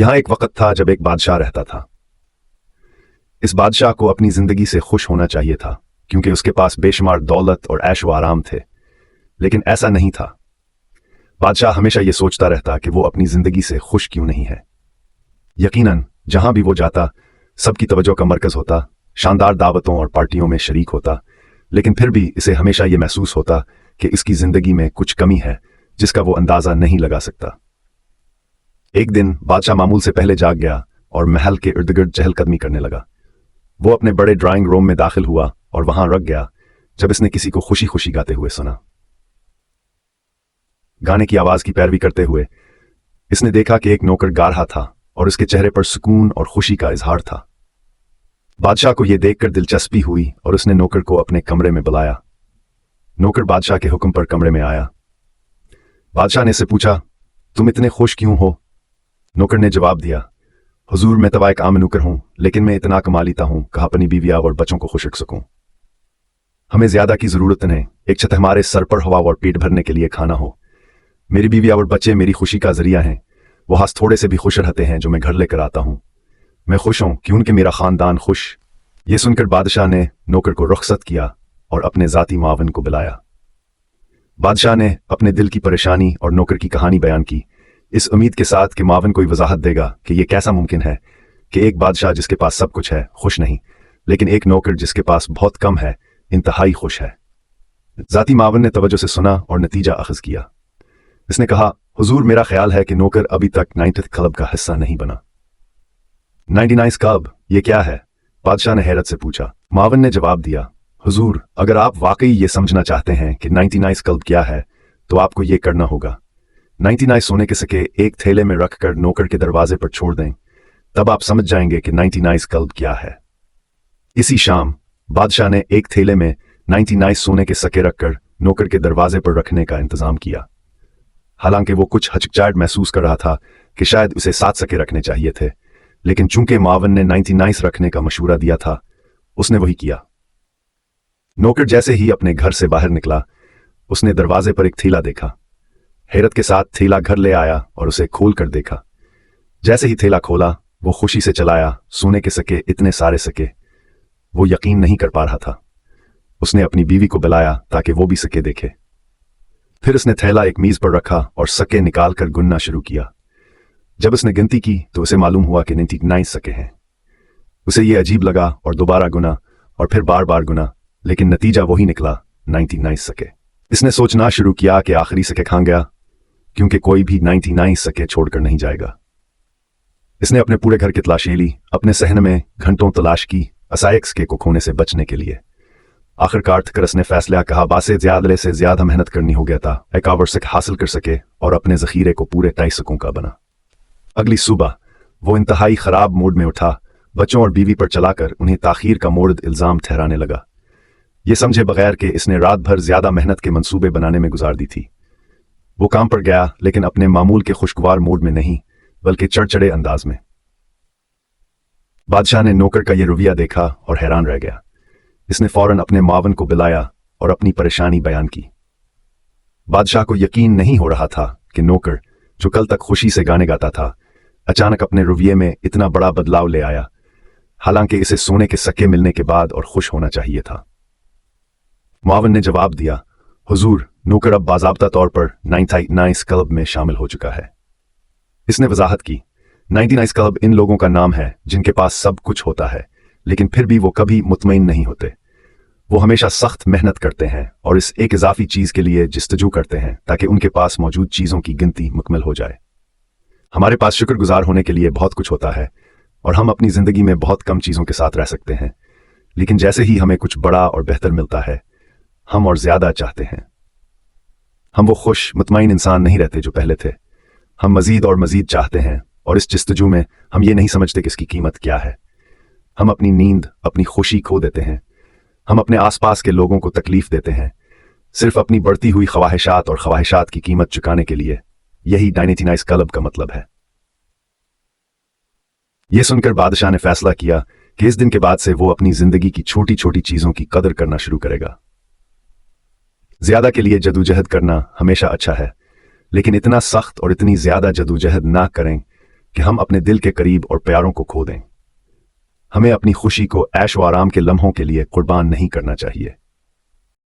यहाँ एक वक्त था जब एक बादशाह रहता था। इस बादशाह को अपनी जिंदगी से खुश होना चाहिए था, क्योंकि उसके पास बेशुमार दौलत और ऐश व आराम थे। लेकिन ऐसा नहीं था। बादशाह हमेशा ये सोचता रहता कि वो अपनी जिंदगी से खुश क्यों नहीं है। यकीनन जहां भी वो जाता, सबकी तवज्जो का मरकज होता, शानदार दावतों और पार्टियों में शरीक होता, लेकिन फिर भी इसे हमेशा ये महसूस होता कि इसकी जिंदगी में कुछ कमी है जिसका वो अंदाजा नहीं लगा सकता। एक दिन बादशाह मामूल से पहले जाग गया और महल के इर्द गिर्द चहलकदमी करने लगा। वो अपने बड़े ड्राइंग रूम में दाखिल हुआ और वहां रुक गया जब इसने किसी को खुशी खुशी गाते हुए सुना। गाने की आवाज की पैरवी करते हुए इसने देखा कि एक नौकर गा रहा था और उसके चेहरे पर सुकून और खुशी का इजहार था। बादशाह को यह देखकर दिलचस्पी हुई और उसने नौकर को अपने कमरे में बुलाया। नौकर बादशाह के हुक्म पर कमरे में आया। बादशाह ने इससे पूछा, तुम इतने खुश क्यों हो? नौकर ने जवाब दिया, हुजूर मैं तवा एक आम नौकर हूं, लेकिन मैं इतना कमा लेता हूं कि अपनी बीवियां और बच्चों को खुश रख सकूं। हमें ज्यादा की जरूरत नहीं, एक छत हमारे सर पर हवा और पेट भरने के लिए खाना हो। मेरी बीवियां और बच्चे मेरी खुशी का जरिया हैं। वो हाथ थोड़े से भी खुश रहते हैं जो मैं घर लेकर आता हूं। मैं खुश हूं क्योंकि मेरा खानदान खुश। ये सुनकर बादशाह ने नौकर को रुखसत किया और अपने जाती मावन को बुलाया। बादशाह ने अपने दिल की परेशानी और नौकर की कहानी बयान की, इस उम्मीद के साथ कि मावन कोई वजाहत देगा कि यह कैसा मुमकिन है कि एक बादशाह जिसके पास सब कुछ है खुश नहीं, लेकिन एक नौकर जिसके पास बहुत कम है इंतहाई खुश है। जाती मावन ने तवज्जो से सुना और नतीजा अखज़ किया। इसने कहा, हुजूर मेरा ख्याल है कि नौकर अभी तक 90th क्लब का हिस्सा नहीं बना। 99 क्लब ये क्या है? बादशाह ने हैरत से पूछा। मावन ने जवाब दिया, हुजूर अगर आप वाकई ये समझना चाहते हैं कि 99 क्लब क्या है तो आपको ये करना होगा। 99 सोने के सिक्के एक थैले में रखकर नौकर के दरवाजे पर छोड़ दें, तब आप समझ जाएंगे कि 99 क्लब क्या है। इसी शाम बादशाह ने एक थैले में 99 सोने के सिक्के रखकर नौकर के दरवाजे पर रखने का इंतजाम किया। हालांकि वो कुछ हिचकिचाहट महसूस कर रहा था कि शायद उसे 7 सिक्के रखने चाहिए थे, लेकिन चूंकि मावन ने 99 रखने का मशवरा दिया था, उसने वही किया। नौकर जैसे ही अपने घर से बाहर निकला, उसने दरवाजे पर एक थैला देखा। हैरत के साथ थैला घर ले आया और उसे खोल कर देखा। जैसे ही थैला खोला, वो खुशी से चलाया। सोने के सिक्के, इतने सारे सिक्के, वो यकीन नहीं कर पा रहा था। उसने अपनी बीवी को बुलाया ताकि वो भी सिक्के देखे। फिर उसने थैला एक मेज पर रखा और सिक्के निकाल कर गिनना शुरू किया। जब उसने गिनती की तो उसे मालूम हुआ कि 99 सिक्के हैं। उसे ये अजीब लगा और दोबारा गुना और फिर बार बार गुना, लेकिन नतीजा वही निकला, 99 सिक्के। इसने सोचना शुरू किया कि आखिरी सिक्के खा गया, क्योंकि कोई भी 99 सिक्के छोड़कर नहीं जाएगा। इसने अपने पूरे घर की तलाशी ली, अपने सहन में घंटों तलाश की असाइक सिक्के को खोने से बचने के लिए। आखिरकार करस ने फैसला कहा, बासे ज्यादा से ज्यादा मेहनत करनी हो गया था एक आवर सिक्के हासिल कर सके और अपने जखीरे को पूरे 2.5 सिक्कों का बना। अगली सुबह वो इंतहाई खराब मूड में उठा। बच्चों और बीवी पर चलाकर उन्हें ताखीर का मोर्द इल्जाम ठहराने लगा, ये समझे बगैर कि इसने रात भर ज्यादा मेहनत के मंसूबे बनाने में गुजार दी थी। वो काम पर गया, लेकिन अपने मामूल के खुशगवार मूड में नहीं, बल्कि चढ़चढ़े अंदाज में। बादशाह ने नौकर का यह रवैया देखा और हैरान रह गया। इसने फौरन अपने मावन को बुलाया और अपनी परेशानी बयान की। बादशाह को यकीन नहीं हो रहा था कि नौकर, जो कल तक खुशी से गाने गाता था, अचानक अपने रवैये में इतना बड़ा बदलाव ले आया। हालांकि इसे सोने के सिक्के मिलने के बाद और खुश होना चाहिए था। मावन ने जवाब दिया, हुजूर नौकर अब बाज़ाब्ता तौर पर 99 क्लब में शामिल हो चुका है। इसने वजाहत की, 99 क्लब इन लोगों का नाम है जिनके पास सब कुछ होता है, लेकिन फिर भी वो कभी मुतमईन नहीं होते। वो हमेशा सख्त मेहनत करते हैं और इस एक इजाफी चीज के लिए जिस्तजू करते हैं ताकि उनके पास मौजूद चीजों की गिनती मुकम्मल हो जाए। हमारे पास शुक्रगुजार होने के लिए बहुत कुछ होता है और हम अपनी जिंदगी में बहुत कम चीजों के साथ रह सकते हैं, लेकिन जैसे ही हमें कुछ बड़ा और बेहतर मिलता है, हम और ज्यादा चाहते हैं। हम वो खुश मुतमईन इंसान नहीं रहते जो पहले थे। हम मजीद और मजीद चाहते हैं और इस जिस्तजू में हम ये नहीं समझते कि इसकी कीमत क्या है। हम अपनी नींद, अपनी खुशी खो देते हैं। हम अपने आसपास के लोगों को तकलीफ देते हैं, सिर्फ अपनी बढ़ती हुई ख्वाहिशात और ख्वाहिशात की कीमत चुकाने के लिए। यही 99 क्लब का मतलब है। यह सुनकर बादशाह ने फैसला किया कि इस दिन के बाद से वो अपनी जिंदगी की छोटी छोटी चीजों की कदर करना शुरू करेगा। ज्यादा के लिए जदोजहद करना हमेशा अच्छा है, लेकिन इतना सख्त और इतनी ज्यादा जदोजहद ना करें کہ ہم اپنے دل کے قریب اور پیاروں کو کھو دیں۔ ہمیں اپنی خوشی کو عیش و آرام کے لمحوں کے لیے قربان نہیں کرنا چاہیے۔